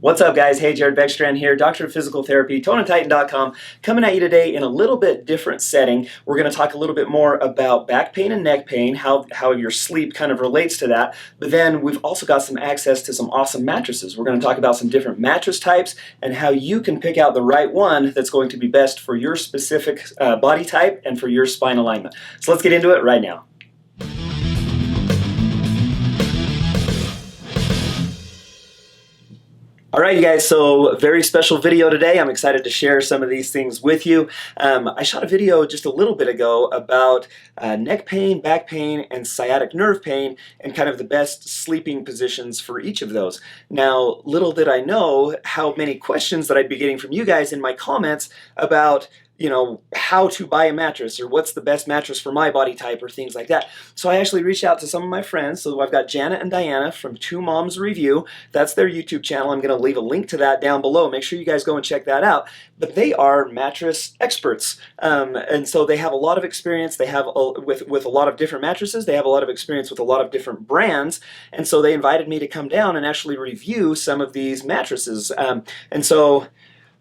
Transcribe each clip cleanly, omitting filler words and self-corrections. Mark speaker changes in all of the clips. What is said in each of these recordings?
Speaker 1: What's up, guys? Hey, Jared Beckstrand here, Doctor of Physical Therapy, ToneandTitan.com, coming at you today in a little bit different setting. We're going to talk a little bit more about back pain and neck pain, how your sleep kind of relates to that, but then we've also got some access to some awesome mattresses. We're going to talk about some different mattress types and how you can pick out the right one that's going to be best for your specific body type and for your spine alignment. So let's get into it right now. All right, you guys, so very special video today. I'm excited to share some of these things with you. I shot a video just a little bit ago about neck pain, back pain, and sciatic nerve pain, and kind of the best sleeping positions for each of those. Now, little did I know how many questions that I'd be getting from you guys in my comments about how to buy a mattress or what's the best mattress for my body type or things like that. So I actually reached out to some of my friends. So I've got Janet and Diana from Two Moms Review. That's their YouTube channel. I'm going to leave a link to that down below. Make sure you guys go and check that out. But they are mattress experts. And so they have a lot of experience. They have with a lot of different mattresses. They have a lot of experience with a lot of different brands. And so they invited me to come down and actually review some of these mattresses. And so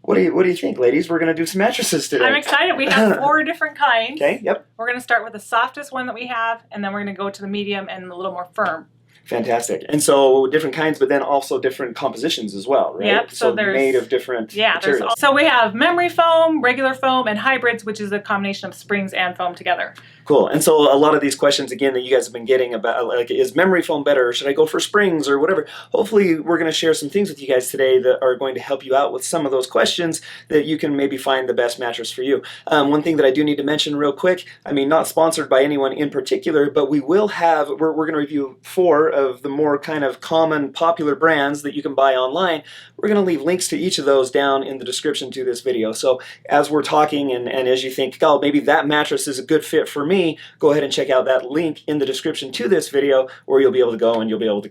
Speaker 1: what do you think, ladies? We're going to do some mattresses today.
Speaker 2: I'm excited. We have 4 different kinds.
Speaker 1: Okay, yep.
Speaker 2: We're going to start with the softest one that we have, and then we're going to go to the medium and a little more firm.
Speaker 1: Fantastic. And so different kinds, but then also different compositions as well, right?
Speaker 2: Yep. So they're
Speaker 1: made of different materials.
Speaker 2: So we have memory foam, regular foam, and hybrids, which is a combination of springs and foam together.
Speaker 1: Cool. And so a lot of these questions, again, that you guys have been getting about, like, is memory foam better, or should I go for springs, or whatever? Hopefully, we're going to share some things with you guys today that are going to help you out with some of those questions that you can maybe find the best mattress for you. One thing that I do need to mention real quick, I mean, not sponsored by anyone in particular, but we will have, we're going to review 4 of the more kind of common, popular brands that you can buy online. We're going to leave links to each of those down in the description to this video. So as we're talking and as you think, oh, maybe that mattress is a good fit for me, go ahead and check out that link in the description to this video where you'll be able to go and you'll be able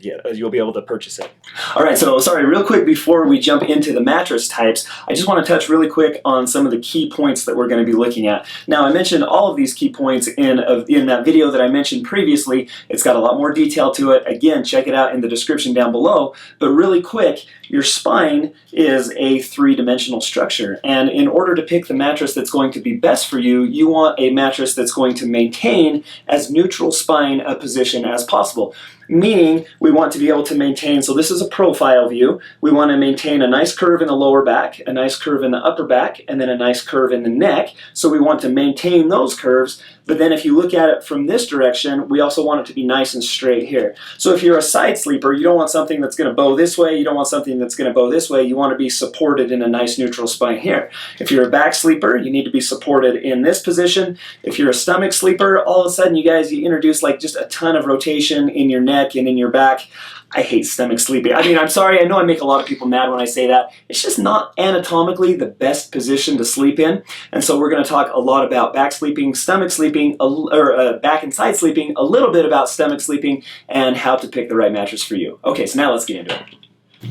Speaker 1: to purchase it. All right, so sorry, real quick before we jump into the mattress types, I just want to touch really quick on some of the key points that we're going to be looking at. Now, I mentioned all of these key points in that video that I mentioned previously. It's got a lot more detail to it. Again, check it out in the description down below. But really quick, your spine is a 3-dimensional structure, and in order to pick the mattress that's going to be best for you, you want a mattress that's going to maintain as neutral spine a position as possible. Meaning, we want to be able to maintain, so this is a profile view, we want to maintain a nice curve in the lower back, a nice curve in the upper back, and then a nice curve in the neck. So we want to maintain those curves, but then if you look at it from this direction, we also want it to be nice and straight here. So if you're a side sleeper, you don't want something that's going to bow this way, you don't want something that's going to bow this way, you want to be supported in a nice neutral spine here. If you're a back sleeper, you need to be supported in this position. If you're a stomach sleeper, all of a sudden you introduce like just a ton of rotation in your neck and in your back. I hate stomach sleeping. I mean, I'm sorry, I know I make a lot of people mad when I say that. It's just not anatomically the best position to sleep in. And so we're going to talk a lot about back sleeping, stomach sleeping, or back and side sleeping, a little bit about stomach sleeping, and how to pick the right mattress for you. Okay, so now let's get into it.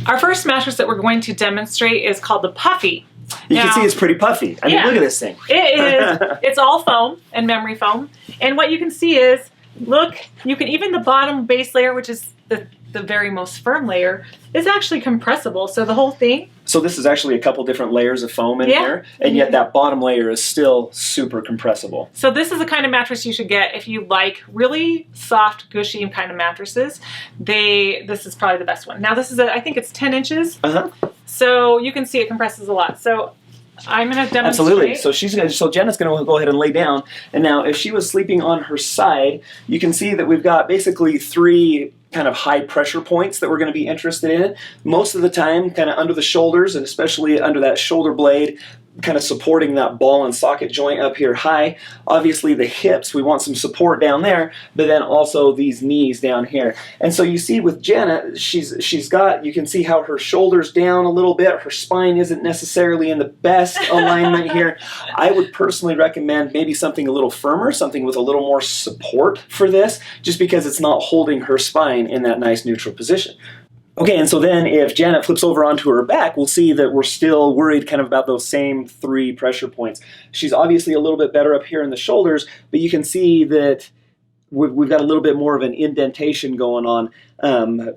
Speaker 2: Our first mattress that we're going to demonstrate is called the Puffy.
Speaker 1: You can see it's pretty puffy. I mean, look at this thing.
Speaker 2: It is. It's all foam and memory foam. And what you can see is, look, you can even the bottom base layer, which is the very most firm layer, is actually compressible. So the whole thing.
Speaker 1: So this is actually a couple different layers of foam in here, and yet that bottom layer is still super compressible. So
Speaker 2: this is the kind of mattress you should get if you like really soft, gushy kind of mattresses. This is probably the best one. Now this is I think it's 10 inches. So you can see it compresses a lot. So I'm going to demonstrate.
Speaker 1: Absolutely. So Jenna's going to go ahead and lay down. And now if she was sleeping on her side, you can see that we've got basically 3 kind of high pressure points that we're going to be interested in. Most of the time kind of under the shoulders, and especially under that shoulder blade, kind of supporting that ball and socket joint up here high. Obviously the hips, we want some support down there, but then also these knees down here. And so you see with Jenna, you can see how her shoulder's down a little bit. Her spine isn't necessarily in the best alignment here. I would personally recommend maybe something a little firmer, something with a little more support for this, just because it's not holding her spine in that nice neutral position. Okay, and so then if Janet flips over onto her back, we'll see that we're still worried kind of about those same 3 pressure points. She's obviously a little bit better up here in the shoulders, but you can see that we've got a little bit more of an indentation going on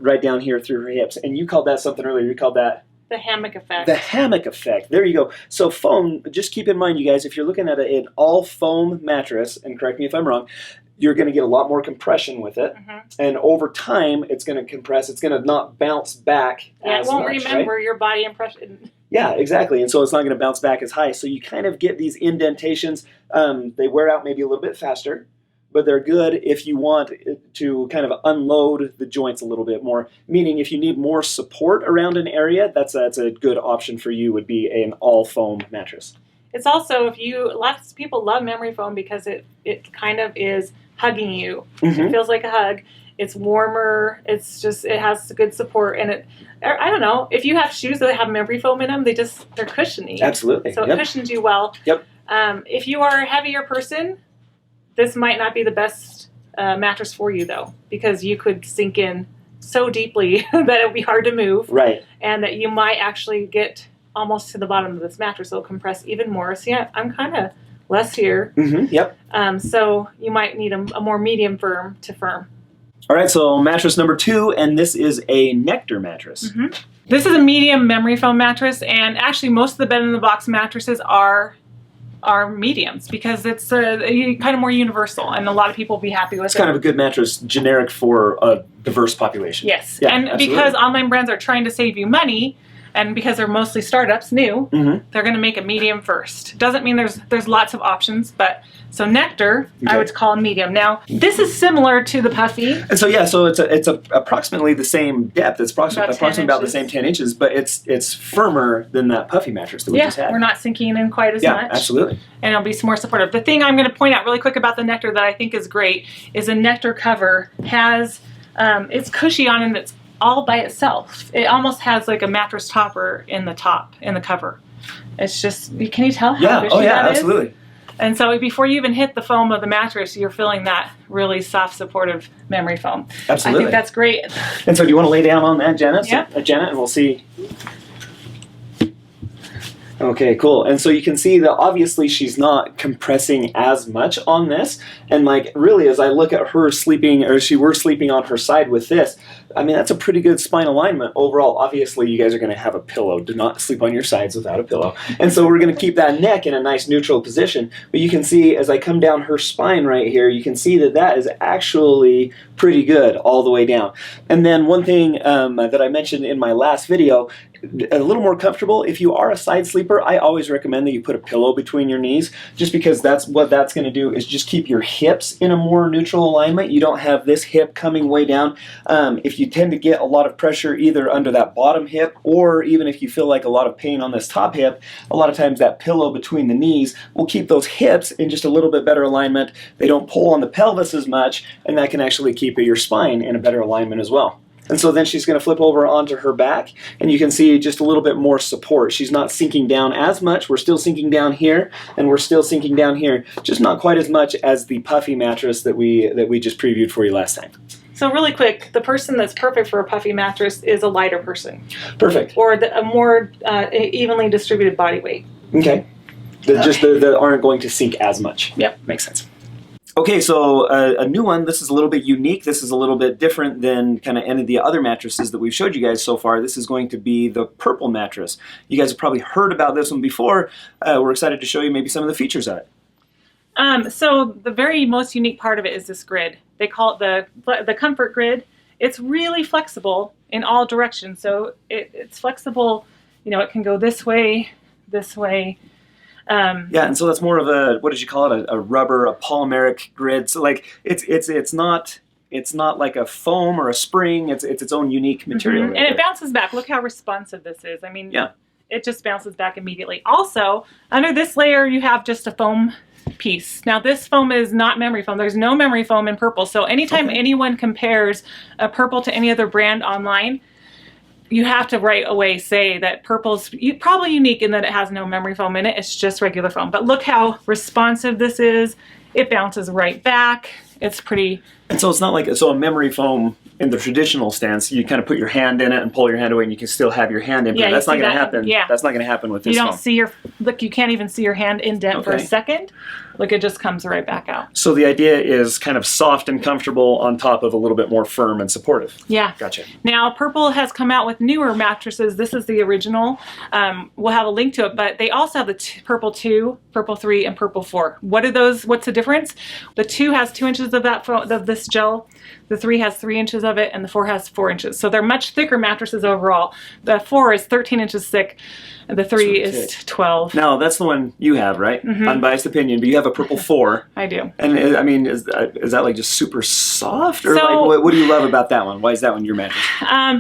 Speaker 1: right down here through her hips. And you called that something earlier. You called that
Speaker 2: The hammock effect.
Speaker 1: The hammock effect. There you go. So foam, just keep in mind, you guys, if you're looking at an all foam mattress, and correct me if I'm wrong, you're going to get a lot more compression with it. And over time, it's going to compress. It's going to not bounce back as much.
Speaker 2: It won't remember your body impression.
Speaker 1: Yeah, exactly. And so it's not going to bounce back as high. So you kind of get these indentations. They wear out maybe a little bit faster, but they're good if you want to kind of unload the joints a little bit more. Meaning if you need more support around an area, that's a good option for you, would be an all foam mattress. It's also,
Speaker 2: lots of people love memory foam because it kind of is hugging you. It feels like a hug. It's warmer. It has good support. And I don't know, if you have shoes that have memory foam in them, they're cushiony.
Speaker 1: Absolutely.
Speaker 2: So it cushions you well.
Speaker 1: Yep.
Speaker 2: If you are a heavier person, this might not be the best mattress for you, though, because you could sink in so deeply that it would be hard to move.
Speaker 1: Right.
Speaker 2: And that you might actually get almost to the bottom of this mattress. It'll compress even more. See, I'm kind of less here.
Speaker 1: Yep.
Speaker 2: So you might need a more medium firm to firm.
Speaker 1: All right, so mattress number 2, and this is a Nectar mattress.
Speaker 2: This is a medium memory foam mattress, and actually most of the bed-in-the-box mattresses are mediums because it's kind of more universal, and a lot of people will be happy with it.
Speaker 1: It's kind of a good mattress, generic for a diverse population.
Speaker 2: Yes,
Speaker 1: yeah,
Speaker 2: and
Speaker 1: absolutely.
Speaker 2: Because online brands are trying to save you money, and because they're mostly startups, new, they're going to make a medium first. Doesn't mean there's lots of options, but so Nectar, I would call medium. Now, this is similar to the Puffy.
Speaker 1: And so it's approximately the same depth. It's approximately about the same 10 inches, but it's firmer than that Puffy mattress that we just had.
Speaker 2: We're not sinking in quite as much.
Speaker 1: Yeah, absolutely.
Speaker 2: And it'll be more supportive. The thing I'm going to point out really quick about the Nectar that I think is great is the Nectar cover has it's cushy on and it's all by itself. It almost has like a mattress topper in the cover. It's just, can you tell how cushy that is?
Speaker 1: Absolutely.
Speaker 2: And so before you even hit the foam of the mattress, you're feeling that really soft, supportive memory foam.
Speaker 1: Absolutely.
Speaker 2: I think that's great.
Speaker 1: And so do you want to lay down on that, Janet?
Speaker 2: Yeah.
Speaker 1: Janet, and we'll see. Okay, cool. And so you can see that obviously she's not compressing as much on this. And like really, as I look at her sleeping, or she were sleeping on her side with this, I mean, that's a pretty good spine alignment overall. Obviously, you guys are going to have a pillow. Do not sleep on your sides without a pillow. And so we're going to keep that neck in a nice neutral position. But you can see as I come down her spine right here, you can see that that is actually pretty good all the way down. And then one thing that I mentioned in my last video, a little more comfortable. If you are a side sleeper, I always recommend that you put a pillow between your knees, just because that's what that's going to do is just keep your hips in a more neutral alignment. You don't have this hip coming way down. If you tend to get a lot of pressure either under that bottom hip, or even if you feel like a lot of pain on this top hip, a lot of times that pillow between the knees will keep those hips in just a little bit better alignment. They don't pull on the pelvis as much, and that can actually keep your spine in a better alignment as well. And so then she's going to flip over onto her back, and you can see just a little bit more support. She's not sinking down as much. We're still sinking down here, and we're still sinking down here, just not quite as much as the Puffy mattress that we just previewed for you last time.
Speaker 2: So really quick, the person that's perfect for a Puffy mattress is a lighter person.
Speaker 1: Perfect.
Speaker 2: Or a more evenly distributed body weight.
Speaker 1: Okay. That aren't going to sink as much.
Speaker 2: Yep.
Speaker 1: Makes sense. Okay, so a new one. This is a little bit unique. This is a little bit different than kind of any of the other mattresses that we've showed you guys so far. This is going to be the Purple Mattress. You guys have probably heard about this one before. We're excited to show you maybe some of the features of it.
Speaker 2: So the very most unique part of it is this grid. They call it the comfort grid. It's really flexible in all directions. So it's flexible. You know, it can go this way, this way.
Speaker 1: Yeah, and so that's more of a, what did you call it? A rubber, a polymeric grid. So like it's not like a foam or a spring. It's its own unique material.
Speaker 2: And it bounces back. Look how responsive this is. I mean, yeah, it just bounces back immediately. Also, under this layer, you have just a foam piece. Now, this foam is not memory foam. There's no memory foam in Purple. So anytime anyone compares a Purple to any other brand online, you have to right away say that Purple's probably unique in that it has no memory foam in it. It's just regular foam. But look how responsive this is. It bounces right back. It's pretty...
Speaker 1: And so it's not like, so a memory foam in the traditional stance, you kind of put your hand in it and pull your hand away and you can still have your hand in.
Speaker 2: Yeah,
Speaker 1: that's not going to happen.
Speaker 2: Yeah.
Speaker 1: That's not going to happen with this
Speaker 2: You don't
Speaker 1: foam.
Speaker 2: see your... Look, you can't even see your hand indent for a second. Like it just comes right back out.
Speaker 1: So the idea is kind of soft and comfortable on top of a little bit more firm and supportive.
Speaker 2: Yeah.
Speaker 1: Gotcha.
Speaker 2: Now, Purple has come out with newer mattresses. This is the original. We'll have a link to it, but they also have the Purple 2, Purple 3, and Purple 4. What are those? What's the difference? The 2 has 2 inches of this gel. The 3 has 3 inches of it, and the 4 has 4 inches. So they're much thicker mattresses overall. The 4 is 13 inches thick, and the 3 is 12.
Speaker 1: Now, that's the one you have, right? Unbiased opinion, but you have a Purple 4.
Speaker 2: I do.
Speaker 1: And I mean, is that like just super soft? Or
Speaker 2: So,
Speaker 1: like, what do you love about that one? Why is that one your mattress?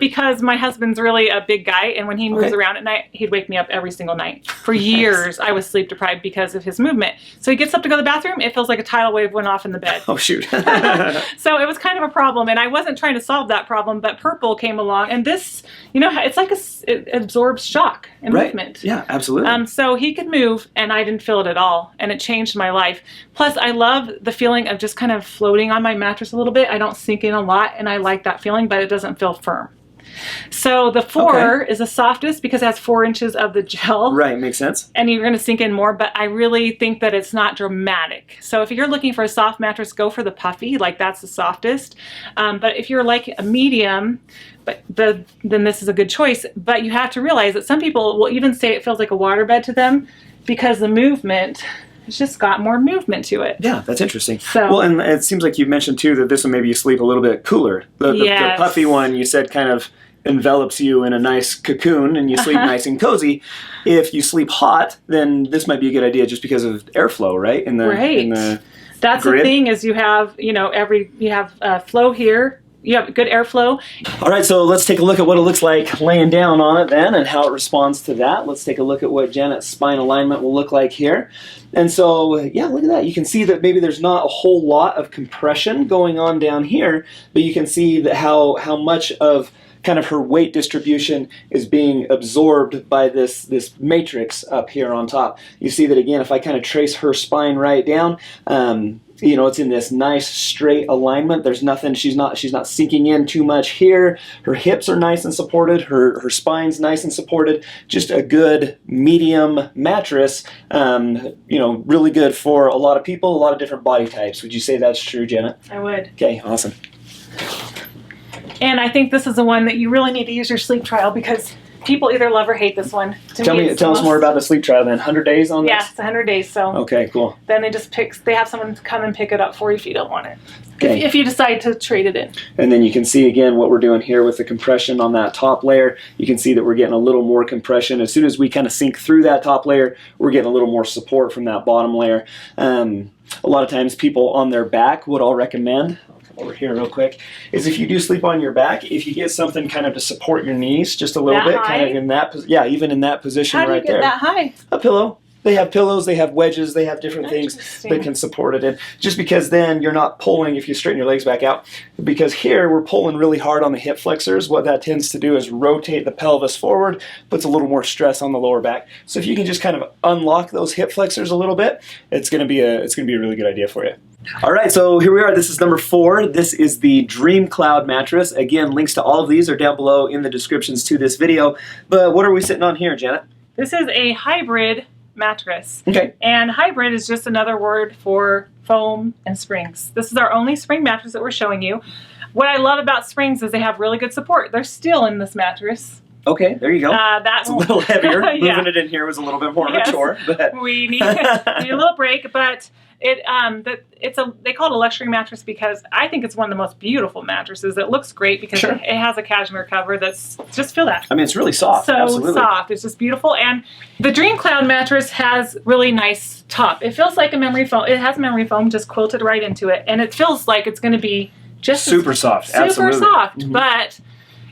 Speaker 2: Because my husband's really a big guy, and when he moves around at night, he'd wake me up every single night. For years, I was sleep deprived because of his movement. So he gets up to go to the bathroom, it feels like a tidal wave went off in the bed.
Speaker 1: Oh, shoot.
Speaker 2: So it was kind of a problem, and I wasn't trying to solve that problem, but Purple came along, and this, you know, it's like it absorbs shock and movement.
Speaker 1: Yeah, absolutely.
Speaker 2: So he could move, and I didn't feel it at all, and it changed my life. Plus, I love the feeling of just kind of floating on my mattress a little bit. I don't sink in a lot, and I like that feeling, but it doesn't feel firm. So the 4 is the softest because it has 4 inches of the gel.
Speaker 1: Right, makes sense.
Speaker 2: And you're going to sink in more, but I really think that it's not dramatic. So if you're looking for a soft mattress, go for the puffy, like that's the softest. But if you're like a medium, then this is a good choice. But you have to realize that some people will even say it feels like a waterbed to them because the movement, it's just got more movement to it.
Speaker 1: Yeah, that's interesting.
Speaker 2: So,
Speaker 1: well, and it seems like you mentioned too that this one maybe you sleep a little bit cooler. The puffy one you said kind of envelops you in a nice cocoon and you sleep nice and cozy. If you sleep hot, then this might be a good idea just because of airflow, right? In the
Speaker 2: that's
Speaker 1: grid.
Speaker 2: The thing is you have, you know, you have flow here. You have good airflow.
Speaker 1: All right, so let's take a look at what it looks like laying down on it then and how it responds to that. Let's take a look at what Janet's spine alignment will look like here. And so, yeah, look at that. You can see that maybe there's not a whole lot of compression going on down here, but you can see that how much of kind of her weight distribution is being absorbed by this matrix up here on top. You see that again, if I kind of trace her spine right down, you know, it's in this nice straight alignment. There's nothing, she's not sinking in too much here. Her hips are nice and supported. Her spine's nice and supported. Just a good medium mattress, you know, really good for a lot of people, a lot of different body types. Would you say that's true, Janet?
Speaker 2: I would.
Speaker 1: Okay, awesome.
Speaker 2: And I think this is the one that you really need to use your sleep trial because people either love or hate this one.
Speaker 1: Tell us more about the sleep trial then. 100 days on this?
Speaker 2: Yeah, it's 100 days. So
Speaker 1: okay, cool.
Speaker 2: Then they have someone come and pick it up for you if you don't want it.
Speaker 1: Okay.
Speaker 2: If you decide to trade it in.
Speaker 1: And then you can see again what we're doing here with the compression on that top layer. You can see that we're getting a little more compression. As soon as we kind of sink through that top layer, we're getting a little more support from that bottom layer. A lot of times people on their back, what I'll recommend, over here real quick, is if you do sleep on your back, if you get something kind of to support your knees just a little bit, kind of in that, yeah, even in that position right there.
Speaker 2: How do you get that high?
Speaker 1: A pillow. They have pillows, they have wedges, they have different things that can support it in. Just because then you're not pulling if you straighten your legs back out. Because here we're pulling really hard on the hip flexors. What that tends to do is rotate the pelvis forward, puts a little more stress on the lower back. So if you can just kind of unlock those hip flexors a little bit, it's going to be a really good idea for you. All right, so here we are. This is number 4. This is the Dream Cloud mattress. Again, links to all of these are down below in the descriptions to this video. But what are we sitting on here, Janet?
Speaker 2: This is a hybrid mattress.
Speaker 1: Okay.
Speaker 2: And hybrid is just another word for foam and springs. This is our only spring mattress that we're showing you. What I love about springs is they have really good support. They're still in this mattress.
Speaker 1: Okay, there you go.
Speaker 2: That's
Speaker 1: a little heavier.
Speaker 2: Yeah.
Speaker 1: Moving it in here was a little bit more mature. But
Speaker 2: we need a little break, but they call it a luxury mattress because I think it's one of the most beautiful mattresses. It looks great because it has a cashmere cover that's just feel that.
Speaker 1: I mean, it's really soft.
Speaker 2: So
Speaker 1: absolutely
Speaker 2: soft. It's just beautiful. And the Dream Cloud mattress has really nice top. It feels like a memory foam. It has memory foam just quilted right into it, and it feels like it's going to be just
Speaker 1: super soft.
Speaker 2: Super
Speaker 1: absolutely.
Speaker 2: soft, but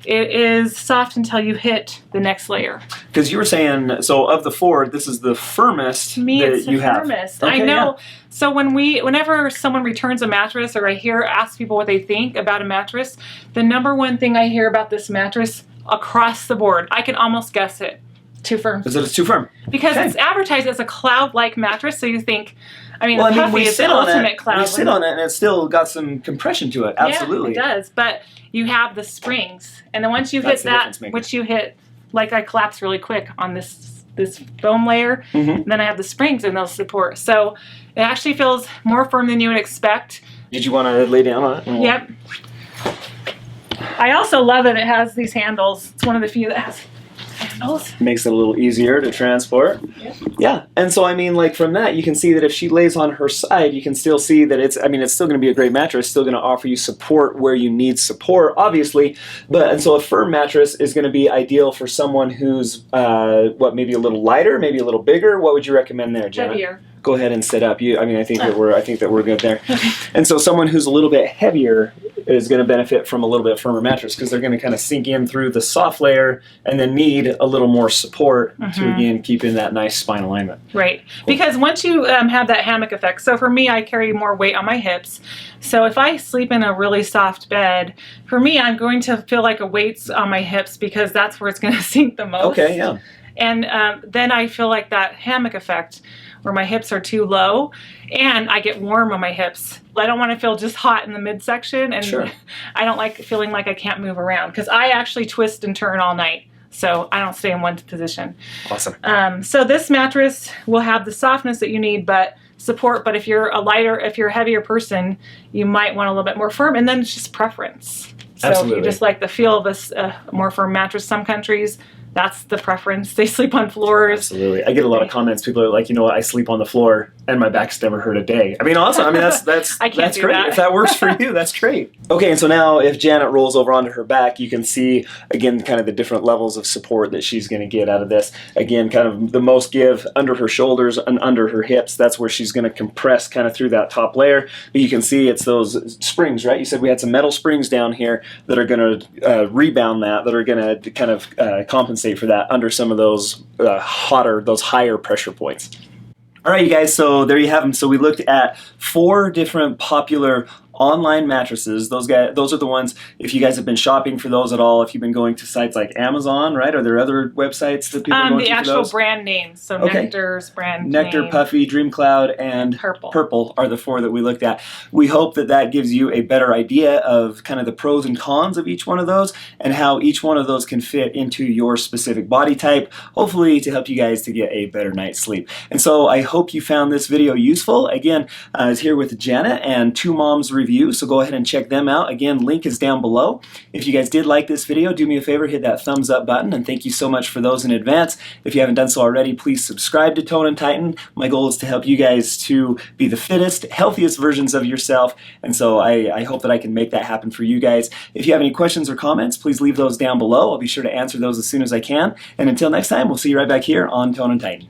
Speaker 2: it is soft until you hit the next layer.
Speaker 1: Because you were saying, so of the 4, this is the firmest
Speaker 2: to me,
Speaker 1: that
Speaker 2: it's the
Speaker 1: you have.
Speaker 2: firmest.
Speaker 1: Okay,
Speaker 2: I know.
Speaker 1: Yeah.
Speaker 2: So whenever someone returns a mattress or I ask people what they think about a mattress, the number one thing I hear about this mattress across the board, I can almost guess it. Too firm.
Speaker 1: Is that it's too firm?
Speaker 2: Because it's advertised as a cloud-like mattress, so you think, puffy is the
Speaker 1: ultimate
Speaker 2: ultimate cloud.
Speaker 1: We sit on it and it's still got some compression to it. Absolutely.
Speaker 2: Yeah, it does. But you have the springs. And then once you hit that, which you hit, like I collapse really quick on this this foam layer,
Speaker 1: Mm-hmm.
Speaker 2: and then I have the springs and those support. So it actually feels more firm than you would expect.
Speaker 1: Did you want to lay down on it?
Speaker 2: Yep. I also love it. It has these handles. It's one of the few that has handles.
Speaker 1: Makes it a little easier to transport.
Speaker 2: Yep.
Speaker 1: Yeah, and so I mean, like from that, you can see that if she lays on her side, you can still see that it's still going to be a great mattress, still going to offer you support where you need support, obviously. And so a firm mattress is going to be ideal for someone who's maybe a little lighter, maybe a little bigger. What would you recommend there, Jenna?
Speaker 2: Heavier.
Speaker 1: Go ahead and sit up. I think that we're good there. And so someone who's a little bit heavier is going to benefit from a little bit firmer mattress because they're going to kind of sink in through the soft layer and then need a little more support to again keep in that nice spine alignment.
Speaker 2: Right. Because once you have that hammock effect, so for me, I carry more weight on my hips. So if I sleep in a really soft bed, for me, I'm going to feel like a weight's on my hips because that's where it's going to sink the most.
Speaker 1: Okay, yeah.
Speaker 2: And then I feel like that hammock effect where my hips are too low and I get warm on my hips. I don't want to feel just hot in the midsection, and
Speaker 1: Sure.
Speaker 2: I don't like feeling like I can't move around because I actually twist and turn all night. So I don't stay in one position.
Speaker 1: Awesome.
Speaker 2: So this mattress will have the softness that you need, but support. But if you're a heavier person, you might want a little bit more firm, and then it's just preference. So
Speaker 1: Absolutely.
Speaker 2: if you just like the feel of a more firm mattress, some countries, that's the preference. They sleep on floors.
Speaker 1: Absolutely. I get a lot of comments. People are like, you know what, I sleep on the floor and my back's never hurt a day. I mean, awesome. I mean, that's
Speaker 2: I can't
Speaker 1: that's
Speaker 2: do
Speaker 1: great.
Speaker 2: that.
Speaker 1: If that works for you, that's great. Okay, and so now if Janet rolls over onto her back, you can see, again, kind of the different levels of support that she's going to get out of this. Again, kind of the most give under her shoulders and under her hips. That's where she's going to compress kind of through that top layer. But you can see it's those springs, right? You said we had some metal springs down here that are going to rebound that are going to kind of compensate for that under some of those higher pressure points. All right, you guys, so there you have them. So we looked at 4 different popular online mattresses. Those are the ones, if you guys have been shopping for those at all, if you've been going to sites like Amazon, right? Are there other websites that people are going to
Speaker 2: the
Speaker 1: for
Speaker 2: actual
Speaker 1: those?
Speaker 2: brand names. So
Speaker 1: Okay.
Speaker 2: Nectar's brand
Speaker 1: Nectar,
Speaker 2: name.
Speaker 1: Puffy, Dream Cloud, and
Speaker 2: Purple.
Speaker 1: are the 4 that we looked at. We hope that gives you a better idea of kind of the pros and cons of each one of those and how each one of those can fit into your specific body type, hopefully to help you guys to get a better night's sleep. And so I hope you found this video useful. Again, I was here with Janet and Two Moms Review, so go ahead and check them out. Again, link is down below. If you guys did like this video, do me a favor, hit that thumbs up button, and thank you so much for those in advance. If you haven't done so already, please subscribe to Tone and Tighten. My goal is to help you guys to be the fittest, healthiest versions of yourself, and so I hope that I can make that happen for you guys. If you have any questions or comments, please leave those down below. I'll be sure to answer those as soon as I can. And until next time, we'll see you right back here on Tone and Tighten.